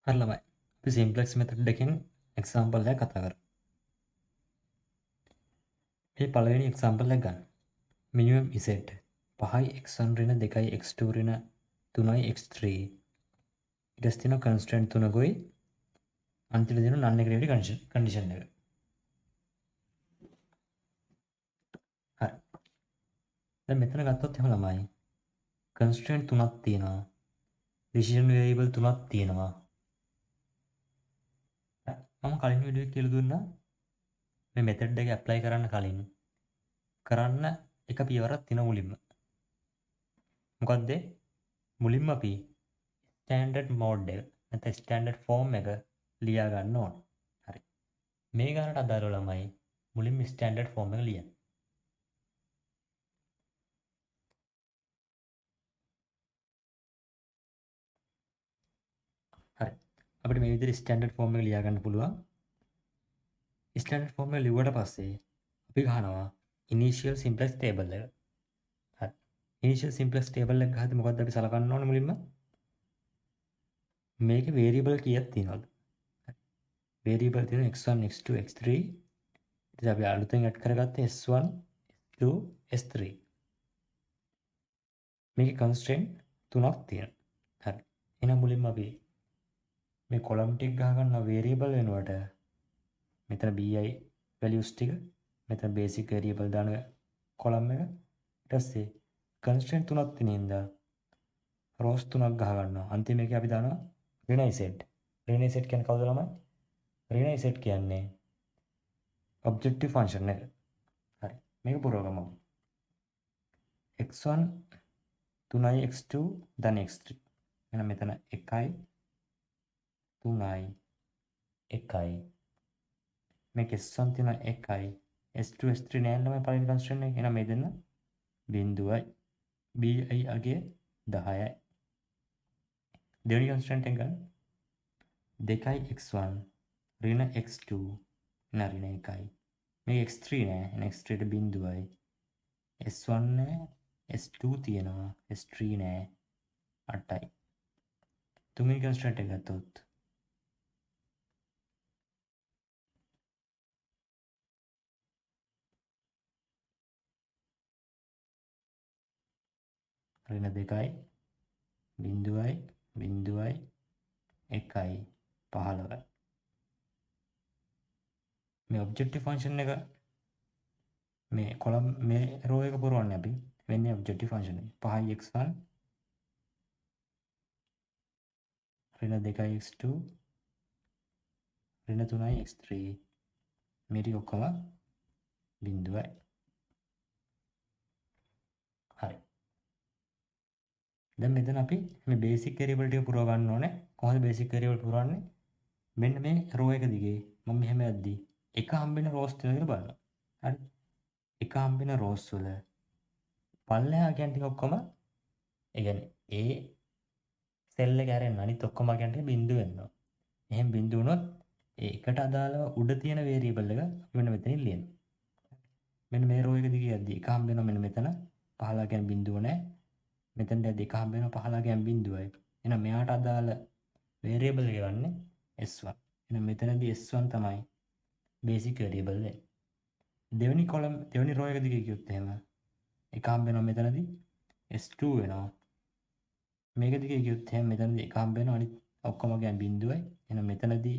හරි ළමයි. අපි සිම්ප්ලෙක්ස් මෙතඩ් එකෙන් එක්සාම්පල් එකක් කතා කරමු. මේ පළවෙනි එක්සාම්පල් එක ගන්න. මිනිමම් z 5යි x1 ඍණ 2යි x2 ඍණ 3යි x3 ඊට පස්සේ තියෙනවා කන්ස්ටන්ට් තුනකුයි අන්තිමට දෙනවා non negative කන්ඩිෂන් එක. හරි. දැන් මෙතන ගත්තොත් එහෙම ළමයි කන්ස්ටන්ට් තුනක් තියෙනවා. ඩිසිෂන් වේරියබල් තුනක් තියෙනවා. මම කලින් වීඩියෝ එකේ කියලා දුන්නා මේ මෙතඩ් එක ඇප්ලයි කරන්න කලින් කරන්න එක පියවරක් තියෙන මුලින්ම. මොකද්ද? මුලින්ම අපි ස්ටෑන්ඩඩ් මෝඩ් එක නැත්නම් ස්ටෑන්ඩඩ් ෆෝම් එක ලියා ගන්න ඕන. හරි. මේ ගානට අදාළව ළමයි මුලින්ම ස්ටෑන්ඩඩ් ෆෝම් එක ලියන්න. හරි. අපිට මේ විදිහට ස්ටෑන්ඩඩ් ෆෝම් එක ලියා ගන්න පුළුවන්. ස්ටෑන්ඩඩ් ෆෝම් එක ලිව්වට පස්සේ අපි ගහනවා ඉනිෂියල් සිම්ප්ලෙක්ස් ටේබල් එක. හරි. ඉනිෂියල් සිම්ප්ලෙක්ස් ටේබල් එක ගහද්දි මොකද්ද අපි සලකන්න ඕනේ මුලින්ම? මේකේ වේරියබල් කීයක් තියෙනවද? වේරියබල් තියෙන x1 x2 x3 ඉතින් අපි අලුතෙන් ඇඩ් කරගත්තේ s1 s2 s3 මේකේ කන්ස්ට්‍රේන්ට් තුනක් තියෙනවා. හරි. එහෙනම් මුලින්ම අපි මේ කොලම් ටික ගහ ගන්න වේරියබල් වෙනුවට මෙතන bi values ටික මෙතන බේසික් වේරියබල් දාන කොලම් එක ඊට පස්සේ කන්ස්ට්‍රේන්ට් තුනක් තියෙන හින්දා රෝස් තුනක් ගහ ගන්නවා. අන්තිම එකේ අපි දානවා ඍණ z. ඍණ z කියන්නේ කවුද ළමයි? ඍණ z කියන්නේ ඔබ්ජෙක්ටිව් ෆන්ක්ෂන් එක. හරි. මේක පුරවගමු. x1 3යි x2 then x3. එහෙනම් මෙතන 1යි 3යි 1යි මේක s1 තියෙන 1යි s2 s3 නෑ නම පළවෙනි කන්ස්ට්‍රේන්ට් එක. එහෙනම් මේ දෙන්න බිඳුවයි bi අගේ 10යි. දෙවෙනි කන්ස්ට්‍රේන්ට් එක ගන්න 2යි x1 ඍණ x2 ඍණ 1යි. මේක x3 නෑ. එහෙනම් x3 ට බිඳුවයි s1 නෑ s2 තියෙනවා s3 නෑ 8යි. තුන්වෙනි කන්ස්ට්‍රේන්ට් එක ගත්තොත් ඍණ 2යි බිඳුවයි බිඳුවයි 1යි 15යි. මේ ඔබ්ජෙක්ටිව් ෆන්ක්ෂන් එක මේ කොලම් මේ රෝ එක පුරවන්නේ අපි වෙන්නේ ඔබ්ජෙක්ටිව් ෆන්ක්ෂන් එක 5යි x1 ඍණ 2යි x2 ඍණ 3යි x3 මේ ටික ඔක්කොම බිඳුවයි. හරි. දැන් මෙතන අපි මේ බේසික් වේරියබල් ටික පුරව ගන්න ඕනේ. කොහොමද බේසික් වේරියබල් පුරවන්නේ? මෙන්න මේ රෝ එක දිගේ මම මෙහෙම යද්දි එක හම්බෙන රෝස් තියෙනවද කියලා බලනවා. හරි. එක හම්බෙන රෝස් වල පල්ලෙහා කියන ටික ඔක්කොම ඒ කියන්නේ A සෙල් එක ඇරෙන්න අනිත් ඔක්කොම කියන ටික බිඳු වෙනවා. එහෙම බිඳු වුණොත් ඒකට අදාළව උඩ තියෙන වේරියබල් එක මෙන්න මෙතනින් ලියනවා. මෙන්න මේ රෝ එක දිගේ යද්දි එක හම්බ වෙනවා මෙන්න මෙතන 15 කියන බිඳුව නැහැ. මෙතනට යද්දි එක හම්බ වෙනවා 15 කියන බිඳුවයි. එහෙනම් මෙයාට අදාළ වේරියබල් එක ගන්නේ s1. එහෙනම් මෙතනදී s1 තමයි බේසික් වේරියබල් එක. දෙවෙනි කොලම් දෙවෙනි රෝ එක දිගේ ගියොත් එහෙම එක හම්බ වෙනවා මෙතනදී s2 වෙනවා. මේක දිගේ ගියොත් එහෙම මෙතනදී එක හම්බ වෙනවා අනිත් ඔක්කොම ගියන් බිඳුවයි. එහෙනම් මෙතනදී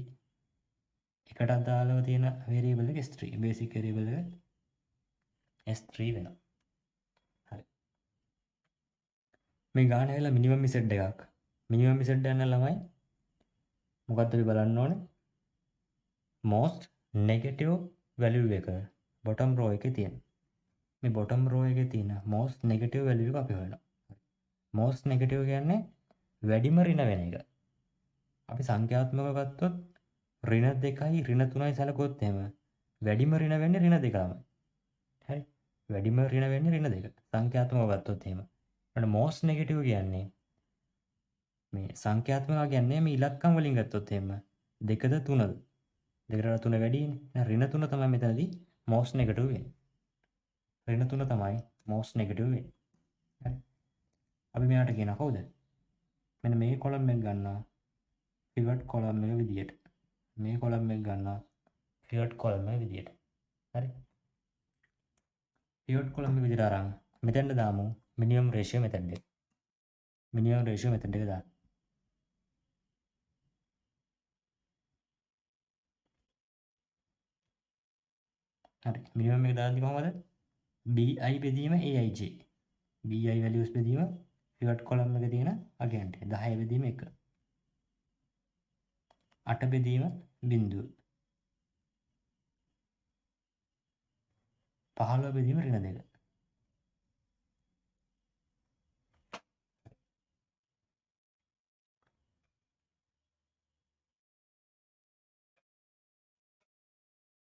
එකට අදාළව තියෙන වේරියබල් එක s3 බේසික් වේරියබල් එක s3 වෙනවා. හරි. මේ ගාන ඇවිල්ලා මිනිමම් z එකක්. මිනිමම් z යන ළමයි මොකද්ද අපි බලන්න ඕනේ? most negative value එක bottom row එකේ තියෙන. මේ bottom row එකේ තියෙන most negative value එක අපි හොයනවා. most negative කියන්නේ වැඩිම ඍණ වෙන එක. අපි සංඛ්‍යාත්මකව ගත්තොත් ඍණ 2යි ඍණ 3යි සැලකුවොත් එහෙම වැඩිම ඍණ වෙන්නේ ඍණ 2ම. හරි. වැඩිම ඍණ වෙන්නේ ඍණ 2. සංඛ්‍යාත්මකව ගත්තොත් එහෙම. ඊට most negative කියන්නේ මේ සංඛ්‍යාත්මකව කියන්නේ මේ ඉලක්කම් වලින් ගත්තොත් එහෙම 2ද 3ද 2ට 3 වැඩිනේ. ඍණ 3 තමයි මෙතනදී most negative වෙන්නේ. ඍණ 3 තමයි most negative වෙන්නේ. හරි. අපි මෙයාට කියනවා කවුද? මෙන්න මේ කොලම් එක ගන්නවා pivot column එක විදියට. මේ column එක ගන්නවා pivot column එක විදියට. හරි. pivot column එක විදියට අරන් මෙතෙන්ට දාමු minimum ratio method එක. minimum ratio method එක දාන්න. හරි. minimum එක දාද්දි කොහමද? bi බෙදීම aij. bi values බෙදීම pivot column එකේ තියෙන අගයන්ට 10 බෙදීම 1. 8 බෙදීම බිංදුව. 15 බෙදීම ඍණ 2.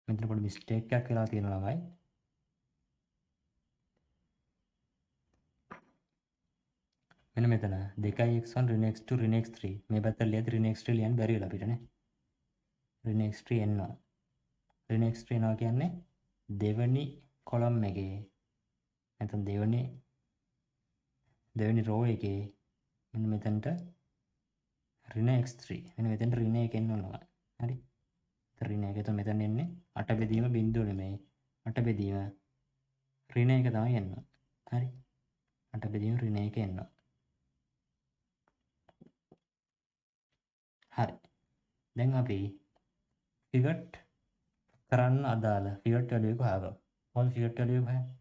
මෙතන පොඩි මිස්ටේක් එකක් වෙලා තියෙනවා ළමයි. මෙන්න මෙතන 2x1 ඍණ x2 ඍණ x3 මේ පැත්තට ලියද්දි ඍණ x3 ලියන්න බැරි වෙලා අපිට නේ. ඍණ x3 එනවා. ඍණ x3 එනවා කියන්නේ දෙවෙනි කොලම් එකේ නැත්නම් දෙවෙනි රෝ එකේ මෙන්න මෙතනට ඍණ x3 මෙන්න මෙතනට ඍණ 1 එන්න ඕනවා. හරි. ඍණ 1 එතකොට මෙතන එන්නේ 8 බෙදීම බිංදුව නෙමෙයි. 8 බෙදීම ඍණ 1 තමයි එන්නේ. හරි. 8 බෙදීම ඍණ 1 එනවා. හරි. දැන් අපි pivot කරන්න අදාළ pivot value එක හොයාගමු. මොකද pivot value එක හොයන්නේ?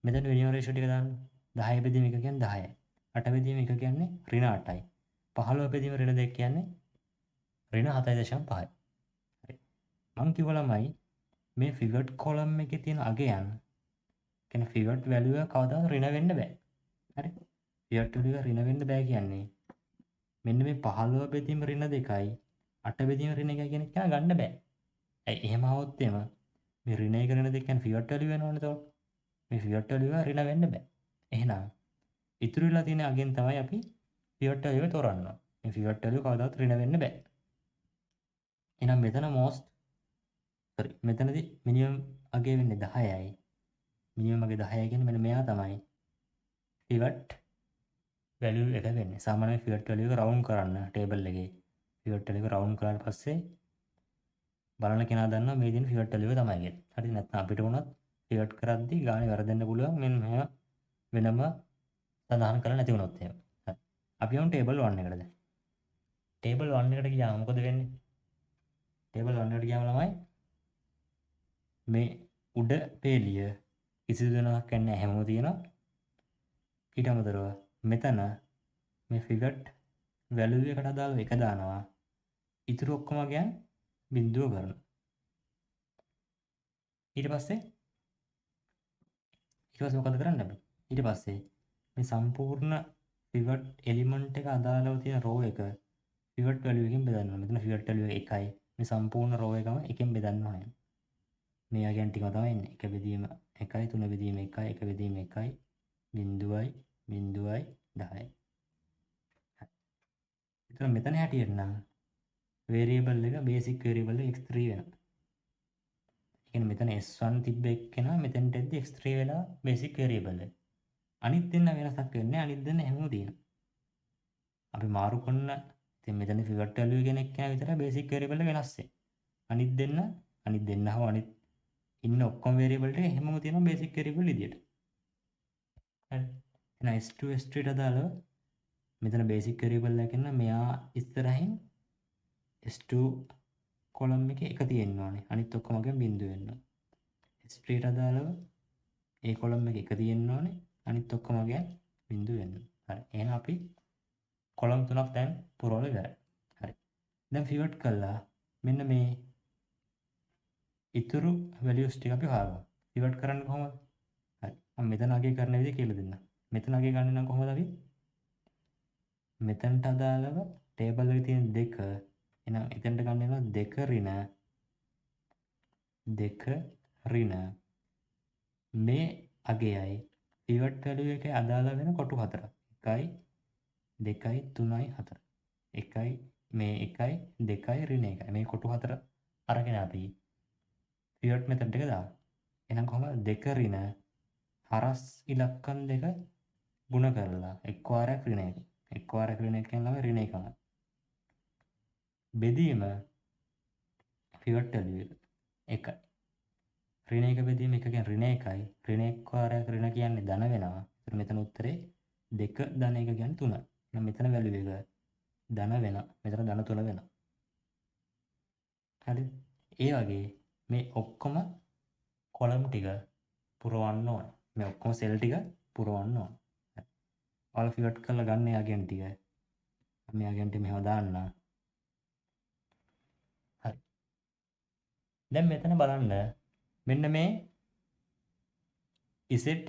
මෙතන minimum ratio ටික දාන්න. 10 බෙදීම 1 කියන්නේ 10යි. 8 බෙදීම 1 කියන්නේ ඍණ 8යි. 15 බෙදීම ඍණ 2 කියන්නේ ඍණ 7.5යි. හරි. මම කිව්ව ළමයි මේ pivot column එකේ තියෙන අගයන් කියන්නේ pivot value එක කවදාවත් ඍණ වෙන්න බෑ. හරි. pivot value එක ඍණ වෙන්න බෑ කියන්නේ මෙන්න මේ 15 බෙදීම ඍණ 2යි 8 බෙදීම ඍණ 1යි කියන එක ගන්න බෑ. ඇයි එහෙම આવොත් එම මේ ඍණ 1 ඍණ 2 කියන්නේ pivot value වෙනවනේ එතකොට. මේ pivot value එක ඍණ වෙන්න බෑ. එහෙනම් ඉතුරු වෙලා තියෙන අගෙන් තමයි අපි pivot value එක තෝරන්න ඕනේ. මේ pivot value කවදාවත් ඍණ වෙන්න බෑ. එහෙනම් මෙතන මෙතනදී minimum අගය වෙන්නේ 10යි. minimum අගය 10යි කියන්නේ මෙන්න මෙයා තමයි pivot value එක වෙන්නේ. සාමාන්‍යයෙන් pivot value එක round කරන්න table එකේ pivot value එක round කරාට පස්සේ බලන කෙනා දන්නවා මේ දින pivot value එක තමයි කියන්නේ. හරි නැත්නම් අපිට වුණත් pivot කරද්දී ගානේ වැරදෙන්න පුළුවන් මෙන්න මෙහෙම වෙනම සඳහන් කරලා නැති වුණොත් එහෙම. හරි. අපි යමු table 1 එකට දැන්. table 1 එකට ගියාම මොකද වෙන්නේ? table 1 එකට ගියාම ළමයි මේ උඩ පේලිය කිසිදු වෙනසක් නැහැ හැමෝම තියෙනවා. ඊට අමතරව මෙතන මේ pivot value එකට අදාළව එක දානවා. ඉතුරු ඔක්කොම ගියන් බිංදුව කරනවා. ඊට පස්සේ මොකද කරන්න අපි? ඊට පස්සේ මේ සම්පූර්ණ pivot element එක අදාළව තියෙන row එක pivot value එකෙන් බෙදන්න ඕනේ. මෙතන pivot value එක 1යි. මේ සම්පූර්ණ row එකම එකෙන් බෙදන්න ඕනේ. මේ අගයන් ටිකම තමයි එන්නේ. 1 බෙදීම 1යි 3 බෙදීම 1යි 1 බෙදීම 1යි බිංදුවයි 10යි. එතන මෙතන හැටියට නම් variable එක basic variable එක x3 වෙනවා. ඒ කියන්නේ මෙතන s1 තිබ්බ එක්කෙනා මෙතෙන්ට එද්දි x3 වෙලා basic variable එක. අනිත් දෙන්න වෙනසක් වෙන්නේ අනිත් දෙන්න හැමෝම තියෙනවා. අපි මාරු කරන ඉතින් මෙතන pivot value කියන එක්කෙනා විතරයි basic variable එක වෙනස් වෙන්නේ. අනිත් දෙන්න හෝ අනිත් ඉන්න ඔක්කොම variable ටික හැමෝම තියෙනවා basic variable විදියට. හරි. එහෙනම් s2 s3 ට අදාළව මෙතන basic variable එකක් නම් මෙයා ඉස්සරහින් s2 කොලම් එකේ එක තියෙන්න ඕනේ. අනිත් ඔක්කොම ගියන් බිංදුව වෙන්න ඕනේ. s3 ට අදාළව ඒ කොලම් එකේ එක තියෙන්න ඕනේ. අනිත් ඔක්කොම ගියන් බිංදුව වෙන්න ඕනේ. හරි. එහෙනම් අපි කොලම් තුනක් දැන් පුරවලා ඉවරයි. හරි. දැන් pivot කළා මෙන්න මේ ඉතුරු values ටික අපි හොයාගමු. pivot කරන්නේ කොහොමද? හරි. මම මෙතන අගය කරන විදිහ කියලා දෙන්නම්. මෙතන අගය ගන්න නම් කොහොමද අපි? මෙතනට අදාළව table එකේ තියෙන 2 එහෙනම් එතනට ගන්න වෙනවා 2 ඍණ මේ අගයයි pivot value එකේ අදාළ වෙන කොටු 4ක් 1යි 2යි 3යි 4 1යි මේ 1යි 2යි ඍණ 1යි මේ කොටු 4 අරගෙන අපි pivot method එක දාමු. එහෙනම් කොහොමද 2 ඍණ හරස් ඉලක්කම් දෙක ගුණ කරලා එක් වාරයක් ඍණ 1 එක් වාරයක් ඍණ 1 කියන ළමයි ඍණ 1යි බෙදීම පිවට් වැලියු එක 1යි. ඍණ 1 බෙදීම 1 කියන්නේ ඍණ 1යි. ඍණ 1 වාරයක් ඍණ කියන්නේ ධන වෙනවා. ඒතර මෙතන උත්තරේ 2 ධන 1 කියන්නේ 3. එහෙනම් මෙතන වැලියු එක ධන වෙනවා. මෙතන ධන 3 වෙනවා. හරිද? ඒ වගේ මේ ඔක්කොම කොලම් ටික පුරවන්න ඕන. මේ ඔක්කොම සෙල් ටික පුරවන්න ඕන. ඔයාලා පිවට් කරලා ගන්න යාගෙන් ටික. මම යාගෙන් ටික මෙහෙම දාන්න. හරි. දැන් මෙතන බලන්න මෙන්න මේ ඉසෙට්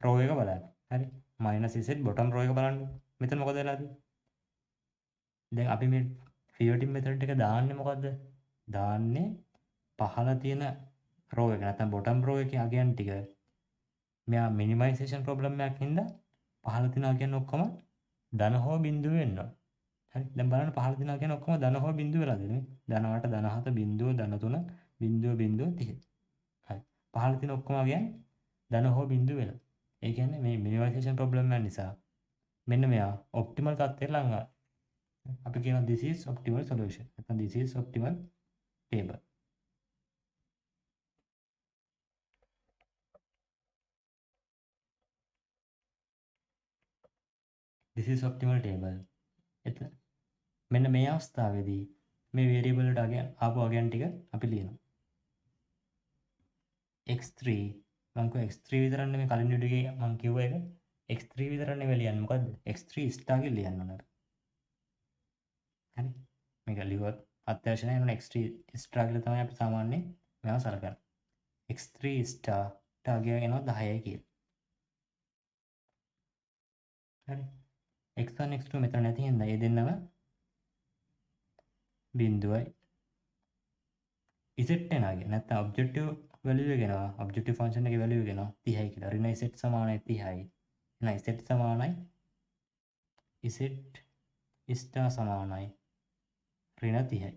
රෝ එක බලන්න. හරි. මයිනස් ඉසෙට් බොටම් රෝ එක බලන්න. මෙතන මොකද වෙලා තියෙන්නේ? දැන් අපි මේ පිවටින් මෙතඩ් එක දාන්නේ මොකද්ද? දාන්නේ පහළ තියෙන රෝ එක නැත්නම් බොටම් රෝ එකේ අගයන් ටික මෙයා මිනිමයිසේෂන් ප්‍රොබ්ලම් එකක් හින්දා පහළ තියෙන අගයන් ඔක්කොම ධන හෝ බිඳුව වෙන්න ඕන. හරි. දැන් බලන්න පහළ තියෙන අගයන් ඔක්කොම ධන හෝ බිඳුව වෙලාද නේ? ධන 8 ධන 7 බිඳුව ධන 3 බිඳුව බිඳුව 30. හරි. පහළ තියෙන ඔක්කොම අගයන් ධන හෝ බිඳුව වෙලා. ඒ කියන්නේ මේ මිනිමයිසේෂන් ප්‍රොබ්ලම් එක නිසා මෙන්න මෙයා ඔප්ටිමල් තත්ත්වයට ලං වෙනවා. අපි කියනවා this is optimal solution. නැත්නම් this is optimal table. this is optimal table. එතන මෙන්න මේ අවස්ථාවේදී මේ variable වලට අගයන් ආපු අගයන් ටික අපි ලියනවා. x3 මම කිව්වා x3 විතරක් නෙමෙයි කලින් වීඩියෝ එකේ මම කිව්ව එක x3 විතරක් නෙමෙයි ලියන්නේ. මොකද්ද? x3 ස්ටාර් කියලා ලියන්න ඕන. හරි. මේක ලියුවත් අත්‍යවශ්‍ය නැහැ. එනවා x3 ස්ටාර් කියලා තමයි අපි සාමාන්‍යයෙන් මේවා සලකන්නේ. x3 ස්ටාර් ට අගය එනවා 10යි කියලා. හරි. x1 x2 මෙතන නැති හින්දා ඒ දෙන්නම බිඳුවයි z එනාගේ නැත්නම් ඔබ්ජෙක්ටිව් වැලියු එක එනවා. ඔබ්ජෙක්ටිව් ෆන්ක්ෂන් එකේ වැලියු එක එනවා 30යි කියලා. ඍණ z සමානයි 30යි. එහෙනම් z සමානයි z ස්ටාර් සමානයි ඍණ 30යි.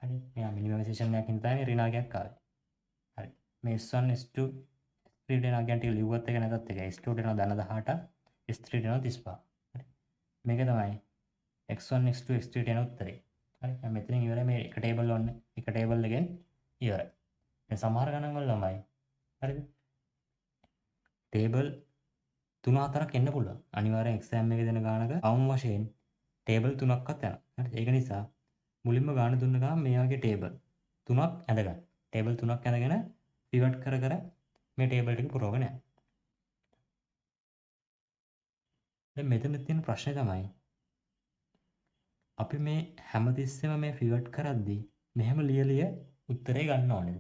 හරි. මෙයා මිනිමයිසේෂන් එකකින් තමයි ඍණ අගයක් ආවේ. හරි. මේ s1 s2 s3 දෙන අගයන් ටික ලිව්වත් එක නැතත් එක. s2 දෙනවා ධන 18 s3 දෙනවා 35. හරි. මේක තමයි x1 x2 x3 දෙන උත්තරේ. හරි. දැන් මෙතනින් ඉවරයි මේ එක ටේබල් ඔන්න. එක ටේබල් එකෙන් ඉවරයි. දැන් සමහර ගණන් වල ළමයි. හරිද? ටේබල් 3-4ක් එන්න පුළුවන්. අනිවාර්යෙන් එක්සෑම් එකේ දෙන ගානක අවම වශයෙන් ටේබල් 3ක්වත් යනවා. හරි. ඒක නිසා මුලින්ම ගාන දුන්න ගමන් මේ වගේ ටේබල් 3ක් ඇඳගන්න. ටේබල් 3ක් ඇඳගෙන පිවට් කර කර මේ ටේබල් ටික පුරවගෙන යන්න. දැන් මෙතන තියෙන ප්‍රශ්නේ තමයි අපි මේ හැමතිස්සෙම මේ පිවට් කරද්දී මෙහෙම ලියලිය උත්තරේ ගන්න ඕනේද?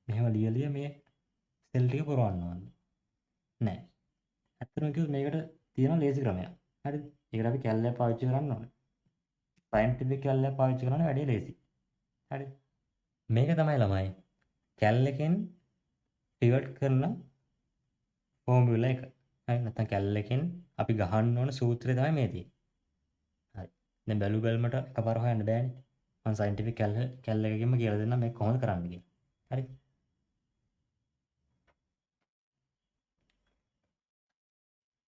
මෙහෙම ලියලිය මේ සෙල් ටික පුරවන්න ඕනද? නෑ. ඇත්තටම කිව්වොත් මේකට තියෙන ලේසි ක්‍රමයක්. හරිද? ඒකට අපි කැල්ලයක් පාවිච්චි කරන්න ඕනේ. සයන්ටිෆික් කැල්ලයක් පාවිච්චි කරන්න වැඩි ලේසි. හරිද? මේක තමයි ළමයි කැල්ලකින් පිවට් කරන ෆෝමියුලා එක. හරි නැත්නම් කැල්ලකින් අපි ගහන්න ඕන සූත්‍රය තමයි මේ තියෙන්නේ. හරි. දැන් බැලු බැලමට එකපාර හොයන්න බෑනේ. මම සයන්ටිෆික් කැල්ල එකකින්ම කියලා දෙන්නම් මේක කොහොමද කරන්න කියලා. හරි.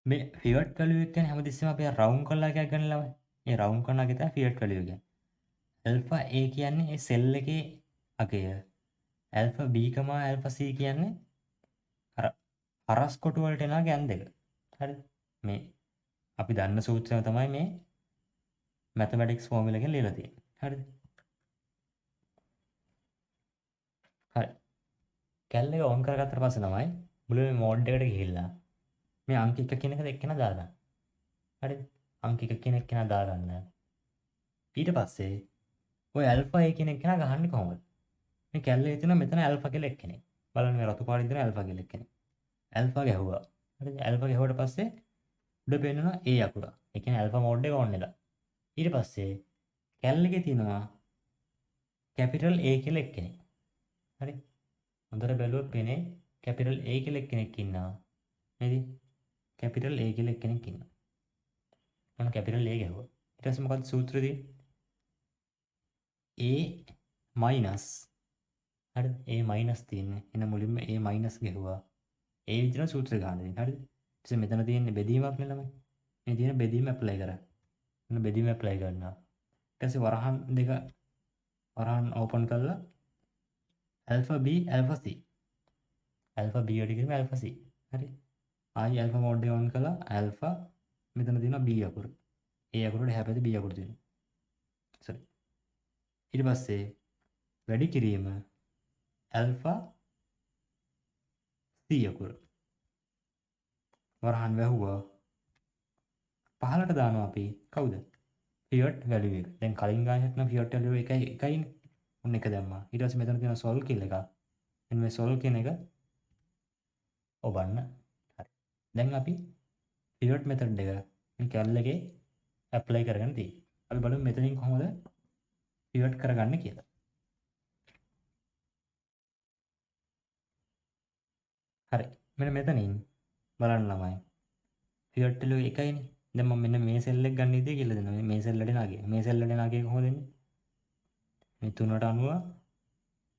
මේ පිවට් වැලියු එක කියන්නේ හැමතිස්සෙම අපි රවුන්ඩ් කරලා එකක් ගන්න ළමයි. ඒ රවුන්ඩ් කරන එක තමයි පිවට් වැලියු කියන්නේ. ඇල්ෆා A කියන්නේ ඒ සෙල් එකේ අගය. ඇල්ෆා B, ඇල්ෆා C කියන්නේ අර හරස් කොටු වලට එන ගෑන් දෙක. හරිද? මේ අපි දන්න සූත්‍රය තමයි මේ මැතමැටික්ස් ෆෝමියුලා එකෙන් ලියලා තියෙන්නේ. හරිද? හරි. කැල් එක ඔන් කරගත්තට පස්සේ තමයි මුල මේ මෝඩ් එකට ගිහිල්ලා මේ අංක 1 කියන එක එක්කෙනා දාගන්න. හරිද? අංක 1 කියන එක්කෙනා දාගන්න. ඊට පස්සේ ඔය ඇල්ෆා A කියන එක්කෙනා ගහන්නේ කොහොමද? මේ කැල්ලේ තියෙන මෙතන ඇල්ෆා කියලා එක්කෙනෙක්. බලන්න මේ රතු පාටින් තියෙන ඇල්ෆා කියලා එක්කෙනෙක්. ඇල්ෆා ගැහුවා. හරිද? ඇල්ෆා ගැහුවට පස්සේ උඩ පෙන්නනවා A අකුර. ඒ කියන්නේ ඇල්ෆා මෝඩ් එක ඔන් වෙලා. ඊට පස්සේ කැල් එකේ තියෙනවා කැපිටල් A කියලා එක්කෙනෙක්. හරි? හොඳට බැලුවොත් පේන්නේ කැපිටල් A කියලා එක්කෙනෙක් ඉන්නවා. නේද? කැපිටල් A කියලා එක්කෙනෙක් ඉන්නවා. මම කැපිටල් A ගැහුවා. ඊට පස්සේ මොකක්ද සූත්‍රය තියෙන්නේ? A මයිනස් හරිද? A මයිනස් තියෙන්නේ. එහෙනම් මුලින්ම A මයිනස් ගැහුවා. ඒ විදිහට සූත්‍රය ගන්න දෙන්න. හරිද? ඊට පස්සේ මෙතන තියෙන්නේ බෙදීමක් නේ ළමයි. මේ තියෙන බෙදීම ඇප්ලයි කරන්න. ඔන්න බෙදීම ඇප්ලයි කරනවා. ඊට පස්සේ වරහන් දෙක වරහන් ඕපන් කරලා alpha b alpha c alpha b වලට කියමු alpha c. හරි. ආයි alpha mode එක on කළා alpha මෙතන තියෙනවා b අකුර. a අකුරට එහා පැත්තේ b අකුර තියෙනවා. sorry. ඊට පස්සේ වැඩි කිරීම alpha c අකුර. වරහන් වැහුවා. පහලට දානවා අපි කවුද? pivot value එක. දැන් කලින් ගානක් නම් pivot value එකයිනේ. ඔන්න එක දැම්මා. ඊට පස්සේ මෙතන තියෙන solve කියලා එකක්. මෙන්න මේ solve කියන එක ඔබන්න. හරි. දැන් අපි pivot method එක මේ කැල් එකේ apply කරගෙන තියෙනවා. අපි බලමු මෙතනින් කොහොමද pivot කරගන්නේ කියලා. හරි. මෙන්න මෙතනින් බලන්න ළමයි. pivot value එකයිනේ. දැන් මම මෙන්න මේ සෙල් එක ගන්න ඉතියි කියලා දෙනවා. මේ සෙල් එකට නාගේ. මේ සෙල් එකට නාගේ කොහොමද එන්නේ? මේ 3ට අනුව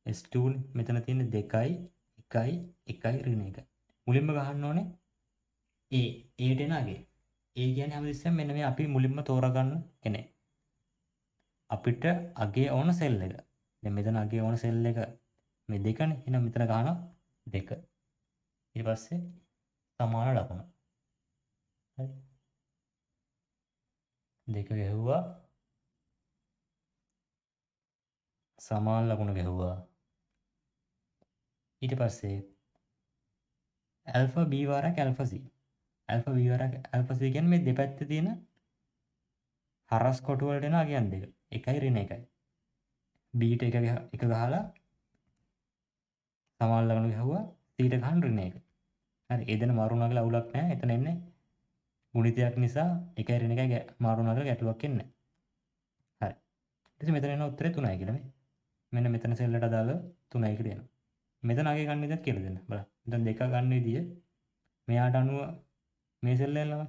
S2 මෙතන තියෙන 2යි 1යි 1යි ඍණ 1. මුලින්ම ගහන්න ඕනේ A Aට නාගේ. A කියන්නේ හැමතිස්සෙම මෙන්න මේ අපි මුලින්ම තෝරගන්න කෙනෙක්. අපිට අගේ ඕන සෙල් එක. දැන් මෙතන අගේ ඕන සෙල් එක මේ දෙකනේ. එහෙනම් මෙතන ගහනවා 2. ඊට පස්සේ සමාන ලකුණ. හරි. 2 ගැහුවා. සමාන ලකුණ ගැහුවා. ඊට පස්සේ alpha b වාරයක් alpha c. alpha b වාරයක් alpha c කියන්නේ මේ දෙපැත්තේ තියෙන හරස් කොටු වලට එන අගයන් දෙක. 1යි ඍණ 1යි. b ට එක ගහලා සමාන ලකුණ ගැහුවා. c ට ගහන ඍණ 1. හරි. ඒ දෙන මාරු වුණා කියලා අවුලක් නැහැ. එතන එන්නේ ගුණිතයක් නිසා 1යි ඍණ 1යි මාරු වුණා කියලා ගැටලුවක් එන්නේ නැහැ. හරි. ඊට පස්සේ මෙතන එන උත්තරේ 3යි කියලා මේ. මෙන්න මෙතන සෙල් එකට අදාළ 3යි කියලා එනවා. මෙතන අගේ ගන්න විදිහත් කියලා දෙන්න. බලන්න. මෙතන දෙක ගන්න විදිය මෙයාට අනුව මේ සෙල් එක ළමයි.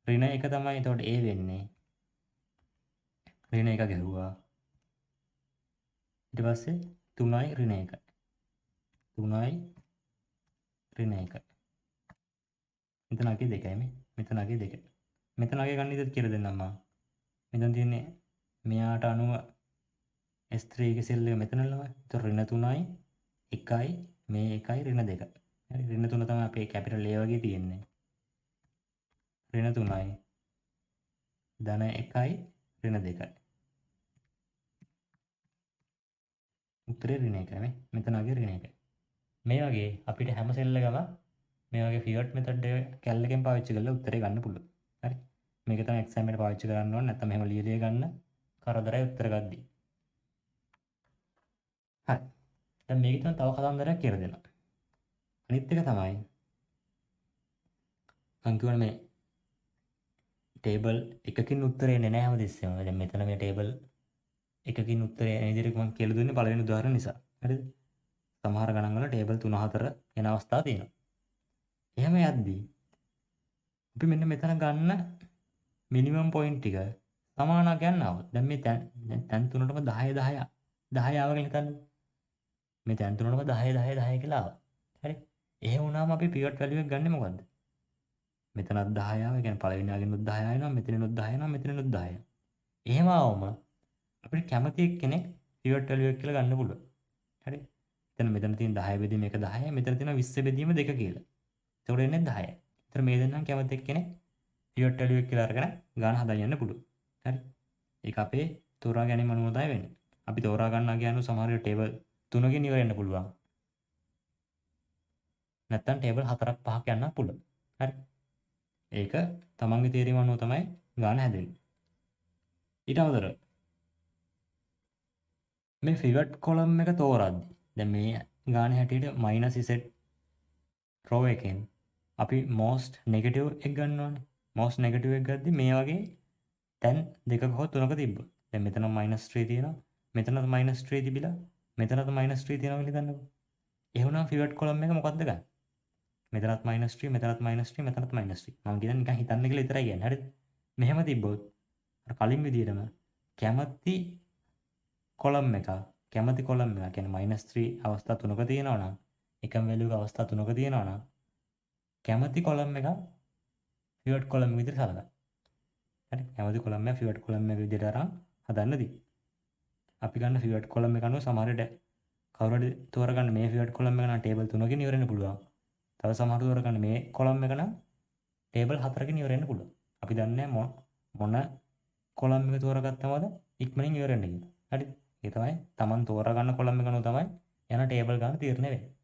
ඍණ 1 තමයි එතකොට A වෙන්නේ. ඍණ 1 ගැහුවා. ඊට පස්සේ 3යි ඍණ 1යි. 3යි ඍණ 1යි. මෙතන අගේ 2යි මේ. මෙතන අගේ 2. මෙතන අගේ ගන්න විදිහත් කියලා දෙන්නම් මම. මෙතන තියෙන්නේ මෙයාට අනුව S3 එකේ සෙල් එක මෙතන ළමයි. එතකොට ඍණ 3යි 1යි මේ 1යි ඍණ 2යි. හරි ඍණ 3 තමයි අපේ කැපිටල් A වගේ තියෙන්නේ. ඍණ 3යි ධන 1යි ඍණ 2යි. උත්තරේ ඍණ 1යි මේ. මෙතන වගේ ඍණ 1යි. මේ වගේ අපිට හැම සෙල් එකම මේ වගේ pivot method එක කැල් එකෙන් පාවිච්චි කරලා උත්තරේ ගන්න පුළුවන්. හරි. මේක තමයි exam එකට පාවිච්චි කරන්න ඕනේ. නැත්නම් මෙහෙම ලියලා ගන්න කරදරයි උත්තර ගද්දී. හරි. දැන් මේක තමයි තව කතන්දරයක් කියලා දෙනවා. අනිත් එක තමයි මම කියවනේ මේ ටේබල් එකකින් උත්තරේ එන්නේ නැහැ හැමතිස්සෙම. දැන් මෙතන මේ ටේබල් එකකින් උත්තරේ එන විදිහට මම කියලා දුන්නේ පළවෙනි උදාහරණ නිසා. හරිද? සමහර ගණන් වල ටේබල් 3-4 එන අවස්ථා තියෙනවා. එහෙම යද්දී අපි මෙන්න මෙතන ගන්න මිනිමම් පොයින්ට් ටික සමානක් ගන්නවා. දැන් මේ තැන් තුනටම 10 10 10 ආව කියලා හිතන්න. මේ තැන් තුනටම 10 10 10 කියලා ආවා. හරි. එහෙම වුණාම අපි pivot value එක ගන්නෙ මොකද්ද? මෙතනත් 10 ආවා. ඒ කියන්නේ පළවෙනි ආගෙනුත් 10 ආවෙනවා. මෙතනිනුත් 10 එනවා. මෙතනිනුත් 10 එනවා. එහෙම ආවම අපිට කැමති එක්කෙනෙක් pivot value එක කියලා ගන්න පුළුවන්. හරි. එතන මෙතන තියෙන 10 බෙදීම 1 10යි. මෙතන තියෙන 20 බෙදීම 2 කියලා. එතකොට එන්නේ 10යි. ඒතර මේ දෙන්නම් කැමති එක්කෙනෙක් pivot value එක කියලා අරගෙන ගාන හදා යන්න පුළුවන්. හරි. ඒක අපේ තෝරා ගැනීම අනුව තමයි වෙන්නේ. අපි තෝරා ගන්නා කියනු සමහර ටේබල් 3කින් ඉවර වෙන්න පුළුවන්. නැත්තම් ටේබල් 4ක් 5ක් යන්න පුළුවන්. හරි. ඒක තමන්ගේ තීරීම අනුව තමයි ගාන හැදෙන්නේ. ඊට අමතරව මේ pivot column එක තෝරද්දි දැන් මේ ගාන හැටියට -z row එකෙන් අපි most negative එක ගන්න ඕනේ. most negative එක ගද්දි මේ වගේ තැන් දෙකක හෝ තුනක තිබ්බොත් දැන් මෙතන -3 තියෙනවා. මෙතනත් -3 තිබිලා මෙතනත් -3 තියෙනවා කියලා හිතන්නකෝ. එහෙනම් pivot column එක මොකක්ද ගන්න? මෙතනත් -3 මෙතනත් -3 මෙතනත් -3. මම කියන්නේ නිකන් හිතන්න කියලා විතරයි කියන්නේ. හරිද? මෙහෙම තිබ්බොත් අර කලින් විදිහටම කැමති කොලම් එක කියන්නේ -3 අවස්ථා තුනක තියෙනවා නම් එකම වැලියුක අවස්ථා තුනක තියෙනවා නම් කැමති කොලම් එක pivot column එක විදිහට සලකන්න. හරි නැවති කොලම් එක ෆිවට් කොලම් එක විදිහට අරන් හදන්නදී අපි ගන්න ෆිවට් කොලම් එක අනුව සමහරට කවුරු හරි තෝරගන්න මේ ෆිවට් කොලම් එක නම් ටේබල් 3කින් ඉවර වෙන්න පුළුවන්. තව සමහරව තෝරගන්න මේ කොලම් එක නම් ටේබල් 4කින් ඉවර වෙන්න පුළුවන්. අපි දන්නේ මොන කොලම් එක තෝරගත්තමද ඉක්මනින් ඉවර වෙන්න කියලා. හරිද? ඒ තමයි Taman තෝරගන්න කොලම් එක අනුව තමයි යන ටේබල් ගන්න තීරණය වෙන්නේ.